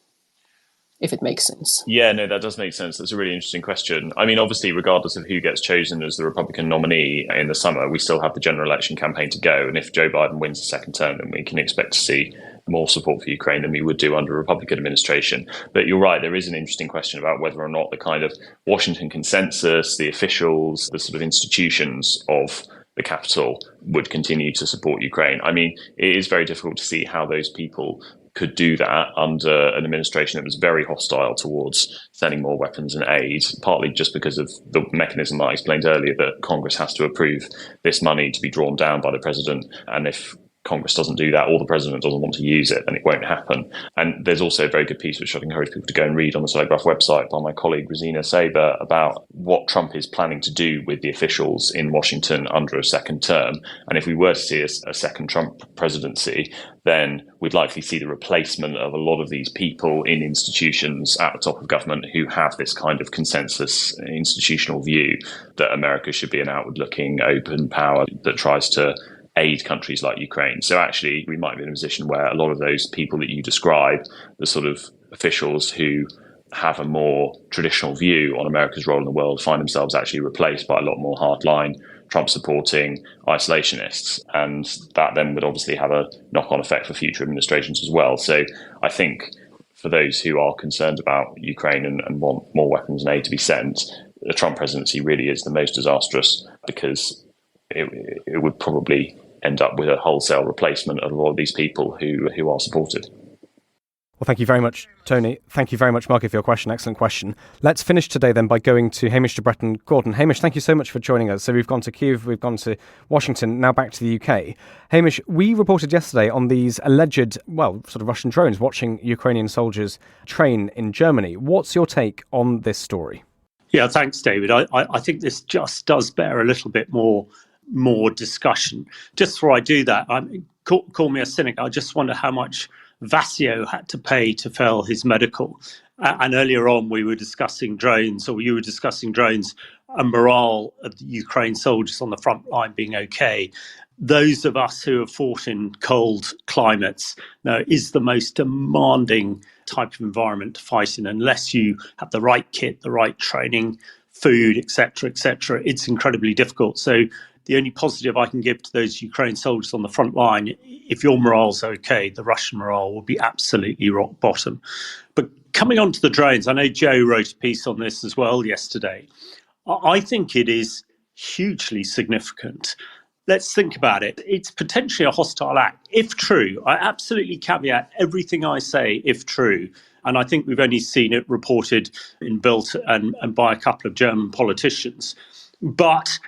if it makes sense? Yeah, no, that does make sense. That's a really interesting question. I mean, obviously, regardless of who gets chosen as the Republican nominee in the summer, we still have the general election campaign to go. And if Joe Biden wins the second term, then we can expect to see more support for Ukraine than we would do under a Republican administration. But you're right, there is an interesting question about whether or not the kind of Washington consensus, the officials, the sort of institutions of the capital would continue to support Ukraine. I mean, it is very difficult to see how those people could do that under an administration that was very hostile towards sending more weapons and aid, partly just because of the mechanism I explained earlier, that Congress has to approve this money to be drawn down by the president. And if Congress doesn't do that, or the president doesn't want to use it, then it won't happen. And there's also a very good piece which I'd encourage people to go and read on the Telegraph website by my colleague Rosina Saber about what Trump is planning to do with the officials in Washington under a second term. And if we were to see a second Trump presidency, then we'd likely see the replacement of a lot of these people in institutions at the top of government who have this kind of consensus institutional view that America should be an outward-looking, open power that tries to aid countries like Ukraine. So actually, we might be in a position where a lot of those people that you describe, the sort of officials who have a more traditional view on America's role in the world, find themselves actually replaced by a lot more hardline, Trump-supporting isolationists. And that then would obviously have a knock-on effect for future administrations as well. So I think for those who are concerned about Ukraine and want more weapons and aid to be sent, the Trump presidency really is the most disastrous, because it would probably end up with a wholesale replacement of a lot of these people who are supported. Well, thank you very much, Tony. Thank you very much, Marco, for your question. Excellent question. Let's finish today then by going to Hamish de Bretton Gordon. Hamish, thank you so much for joining us. So we've gone to Kyiv, we've gone to Washington, now back to the UK. Hamish, we reported yesterday on these alleged, sort of Russian drones watching Ukrainian soldiers train in Germany. What's your take on this story? Yeah, thanks, David. I think this just does bear a little bit more discussion. Just before I do that, call me a cynic. I just wonder how much Vasio had to pay to fail his medical. And earlier on, we were discussing drones, or you were discussing drones and morale of the Ukraine soldiers on the front line being okay. Those of us who have fought in cold climates is the most demanding type of environment to fight in. Unless you have the right kit, the right training, food, etc., it's incredibly difficult. So the only positive I can give to those Ukraine soldiers on the front line, if your morale's okay, the Russian morale will be absolutely rock bottom. But coming on to the drones, I know Joe wrote a piece on this as well yesterday. I think it is hugely significant. Let's think about it. It's potentially a hostile act, if true. I absolutely caveat everything I say, if true. And I think we've only seen it reported in Bild and by a couple of German politicians. But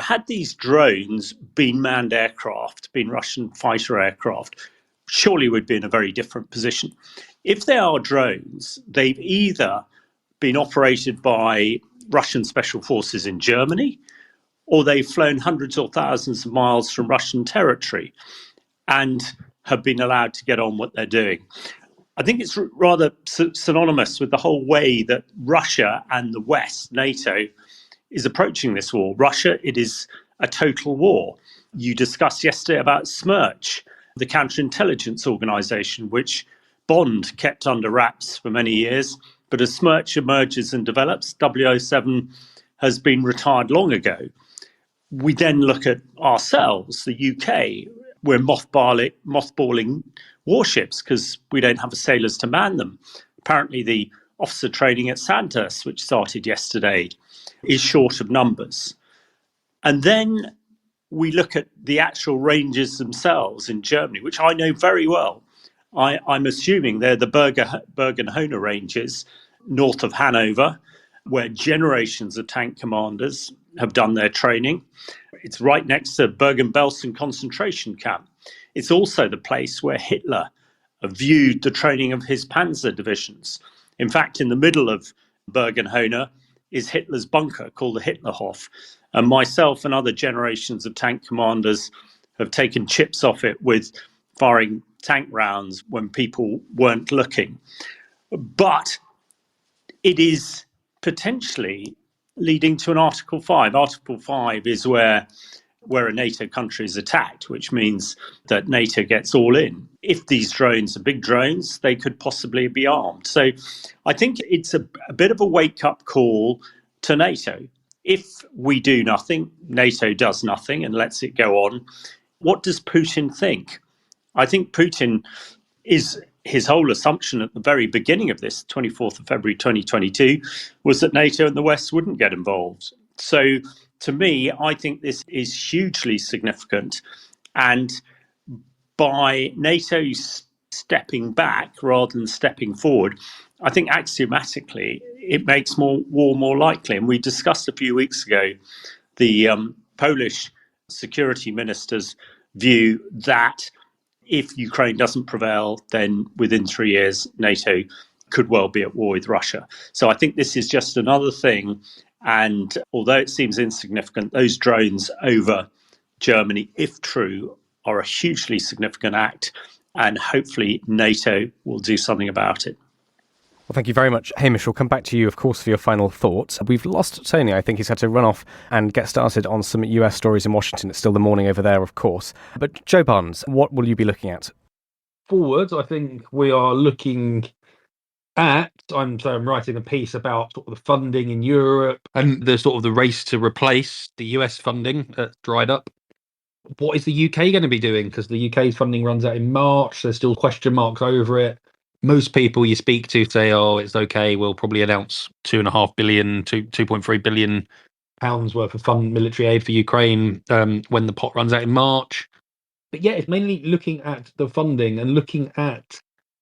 had these drones been manned aircraft, been Russian fighter aircraft, surely we'd be in a very different position. If they are drones, they've either been operated by Russian special forces in Germany, or they've flown hundreds or thousands of miles from Russian territory. And have been allowed to get on what they're doing. I think it's rather synonymous with the whole way that Russia and the West, NATO, is approaching this war. Russia, it is a total war. You discussed yesterday about Smerch, the counterintelligence organization, which Bond kept under wraps for many years. But as Smerch emerges and develops, 007 has been retired long ago. We then look at ourselves, the UK. We're mothballing warships because we don't have sailors to man them. Apparently, the officer training at Sandhurst, which started yesterday, is short of numbers. And then we look at the actual ranges themselves in Germany, which I know very well. I'm assuming they're the Bergen-Hohner ranges north of Hanover, where generations of tank commanders have done their training. It's right next to Bergen-Belsen concentration camp. It's also the place where Hitler viewed the training of his panzer divisions. In fact, in the middle of Bergen-Hohner is Hitler's bunker called the Hitlerhof. And myself and other generations of tank commanders have taken chips off it with firing tank rounds when people weren't looking. But it is potentially leading to an Article 5. Article 5 is where a NATO country is attacked, which means that NATO gets all in. If these drones are big drones, they could possibly be armed. So I think it's a bit of a wake-up call to NATO. If we do nothing, NATO does nothing and lets it go on, what does Putin think? I think Putin is, his whole assumption at the very beginning of this, 24th of February 2022, was that NATO and the West wouldn't get involved. So to me, I think this is hugely significant. And by NATO stepping back rather than stepping forward, I think axiomatically it makes war more likely. And we discussed a few weeks ago the Polish security minister's view that if Ukraine doesn't prevail, then within 3 years, NATO could well be at war with Russia. So I think this is just another thing. And although it seems insignificant, those drones over Germany, if true, are a hugely significant act. And hopefully NATO will do something about it. Well, thank you very much, Hamish. We'll come back to you, of course, for your final thoughts. We've lost Tony. I think he's had to run off and get started on some US stories in Washington. It's still the morning over there, of course. But Joe Barnes, what will you be looking at? Forwards, I think we are looking at, I'm writing a piece about sort of the funding in Europe and the sort of the race to replace the US funding that's dried up. What is the UK going to be doing? Because the UK's funding runs out in March. There's still question marks over it. Most people you speak to say, oh, it's okay, we'll probably announce 2.5 billion, 2.3 billion pounds worth of military aid for Ukraine when the pot runs out in March. But yeah, it's mainly looking at the funding and looking at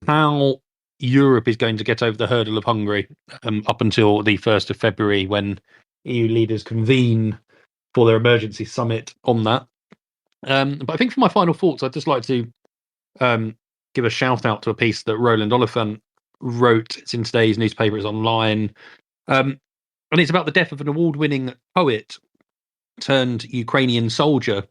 how Europe is going to get over the hurdle of Hungary up until the 1st of February when EU leaders convene for their emergency summit on that. But I think for my final thoughts, I'd just like to give a shout out to a piece that Roland Oliphant wrote. It's in today's newspaper, it's online. And it's about the death of an award-winning poet turned Ukrainian soldier.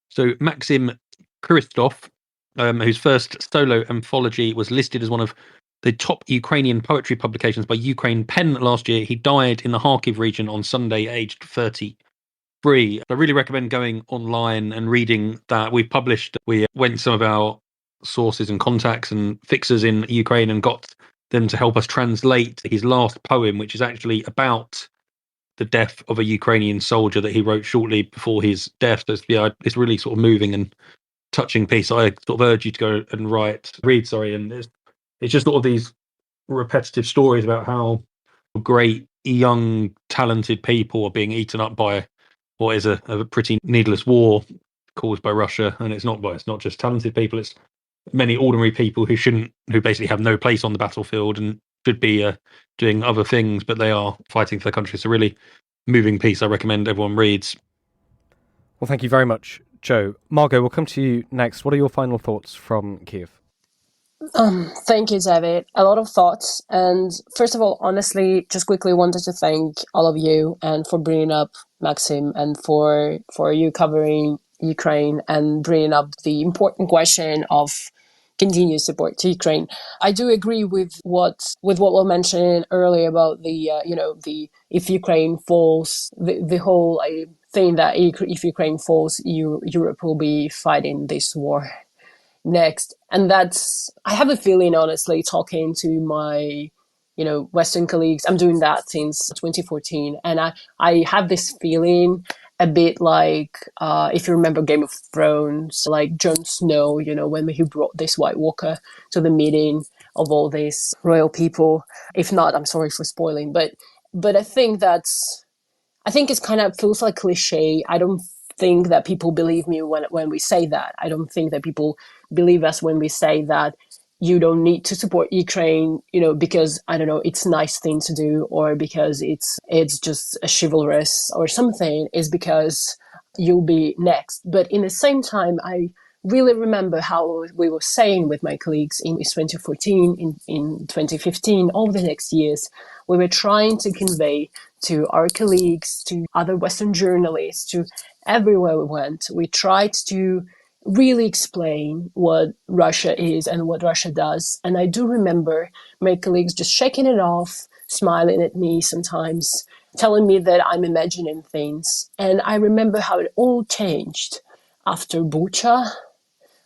So Maxim Kristov, whose first solo anthology was listed as one of the top Ukrainian poetry publications by Ukraine Pen last year. He died in the Kharkiv region on Sunday, aged 33. I really recommend going online and reading that. We went some of our sources and contacts and fixers in Ukraine and got them to help us translate his last poem, which is actually about the death of a Ukrainian soldier that he wrote shortly before his death. So it's really sort of moving and touching piece. I sort of urge you to go and read. And it's just sort of these repetitive stories about how great young talented people are being eaten up by what is a pretty needless war caused by Russia. And it's not just talented people, it's many ordinary people who basically have no place on the battlefield and should be doing other things, but they are fighting for their country. It's a really moving piece. I recommend everyone reads. Well, thank you very much, Joe. Margot, we'll come to you next. What are your final thoughts from Kyiv? Thank you, David. A lot of thoughts. And first of all, honestly, just quickly wanted to thank all of you and for bringing up Maxim and for you covering Ukraine and bringing up the important question of continue support to Ukraine. I do agree with what we mentioned earlier about the if Ukraine falls, the whole thing that if Ukraine falls, Europe will be fighting this war next. And that's, I have a feeling, honestly, talking to my Western colleagues. I'm doing that since 2014, and I have this feeling a bit like if you remember Game of Thrones, like Jon Snow, when he brought this White Walker to the meeting of all these royal people. If not, I'm sorry for spoiling, but I think it's kind of feels like cliche. I don't think that people believe me when we say that. I don't think that people believe us when we say that you don't need to support Ukraine, because, I don't know, it's a nice thing to do, or because it's just a chivalrous or something. Is because you'll be next. But in the same time, I really remember how we were saying with my colleagues in 2014, in 2015, all the next years, we were trying to convey to our colleagues, to other Western journalists, to everywhere we went. We tried to really explain what Russia is and what Russia does. And I do remember my colleagues just shaking it off, smiling at me sometimes, telling me that I'm imagining things. And I remember how it all changed after Bucha,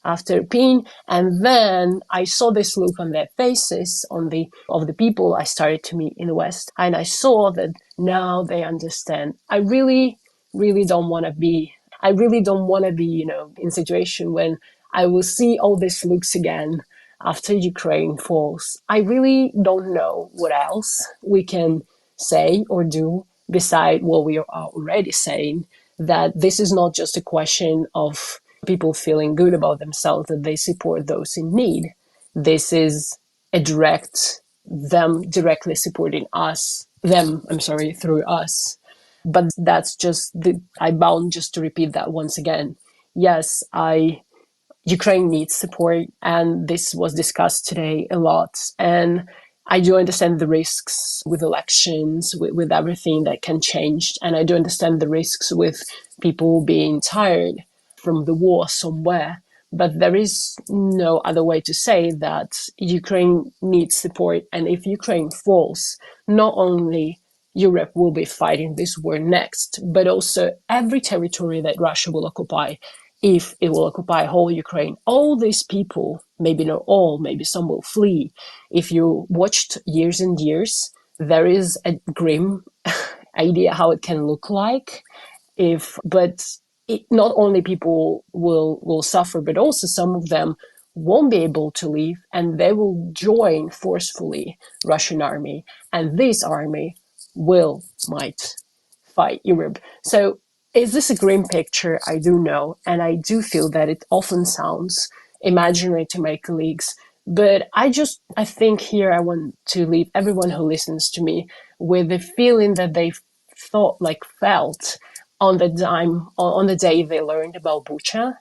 after Irpin, and then I saw this look on their faces, of the people I started to meet in the West, and I saw that now they understand. I really, really don't want to be, in a situation when I will see all these looks again after Ukraine falls. I really don't know what else we can say or do beside what we are already saying, that this is not just a question of people feeling good about themselves, that they support those in need. This is them directly supporting through us. But that's just, I bound just to repeat that once again. Yes, Ukraine needs support, and this was discussed today a lot. And I do understand the risks with elections, with everything that can change. And I do understand the risks with people being tired from the war somewhere. But there is no other way to say that Ukraine needs support. And if Ukraine falls, not only Europe will be fighting this war next, but also every territory that Russia will occupy, if it will occupy whole Ukraine. All these people, maybe not all, maybe some will flee. If you watched years and years, there is a grim idea how it can look like. Not only people will suffer, but also some of them won't be able to leave, and they will join forcefully Russian army, and this army might fight Europe. So is this a grim picture? I do know, and I do feel that it often sounds imaginary to my colleagues, but I think here I want to leave everyone who listens to me with the feeling that they felt on the day they learned about Bucha.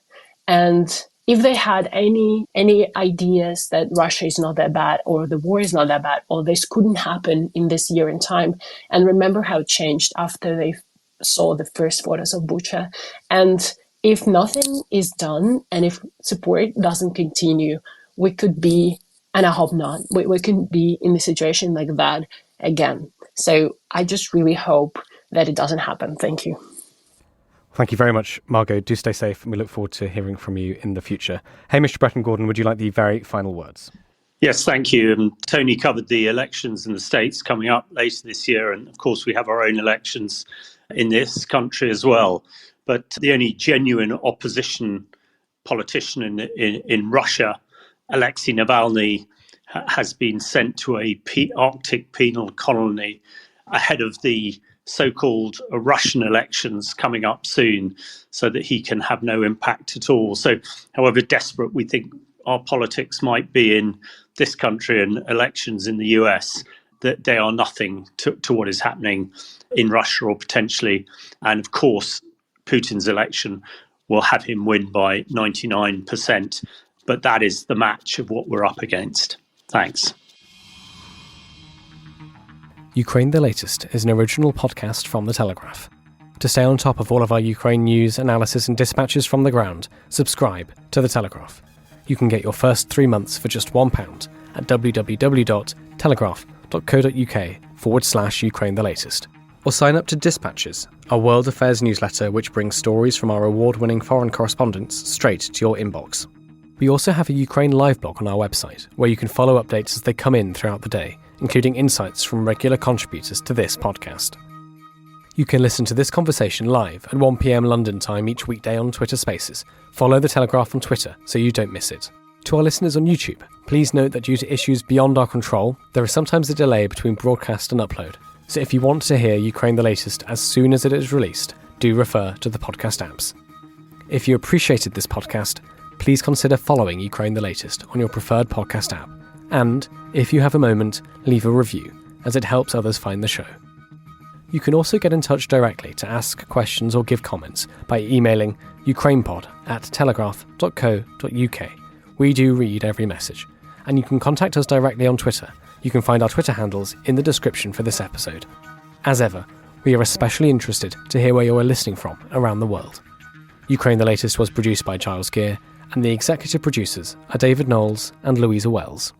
And if they had any ideas that Russia is not that bad, or the war is not that bad, or this couldn't happen in this year in time, and remember how it changed after they saw the first photos of Bucha. And if nothing is done, and if support doesn't continue, we could be, and I hope not, we could be in a situation like that again. So I just really hope that it doesn't happen. Thank you. Thank you very much, Margot. Do stay safe, and we look forward to hearing from you in the future. Hamish Breton-Gordon, would you like the very final words? Yes, thank you. Tony covered the elections in the States coming up later this year. And of course, we have our own elections in this country as well. But the only genuine opposition politician in Russia, Alexei Navalny, has been sent to a Arctic penal colony ahead of the so-called Russian elections coming up soon, so that he can have no impact at all. So however desperate we think our politics might be in this country and elections in the US, that they are nothing to what is happening in Russia, or potentially. And of course, Putin's election will have him win by 99%. But that is the match of what we're up against. Thanks. Ukraine the Latest is an original podcast from The Telegraph. To stay on top of all of our Ukraine news, analysis and dispatches from the ground, subscribe to The Telegraph. You can get your first 3 months for just £1 at www.telegraph.co.uk/Ukraine the latest. Or sign up to Dispatches, our world affairs newsletter which brings stories from our award-winning foreign correspondents straight to your inbox. We also have a Ukraine live blog on our website, where you can follow updates as they come in throughout the day, including insights from regular contributors to this podcast. You can listen to this conversation live at 1 p.m. London time each weekday on Twitter Spaces. Follow The Telegraph on Twitter so you don't miss it. To our listeners on YouTube, please note that due to issues beyond our control, there is sometimes a delay between broadcast and upload. So if you want to hear Ukraine the latest as soon as it is released, do refer to the podcast apps. If you appreciated this podcast, please consider following Ukraine the latest on your preferred podcast app. And, if you have a moment, leave a review, as it helps others find the show. You can also get in touch directly to ask questions or give comments by emailing ukrainepod@telegraph.co.uk. We do read every message. And you can contact us directly on Twitter. You can find our Twitter handles in the description for this episode. As ever, we are especially interested to hear where you are listening from around the world. Ukraine the Latest was produced by Giles Gear, and the executive producers are David Knowles and Louisa Wells.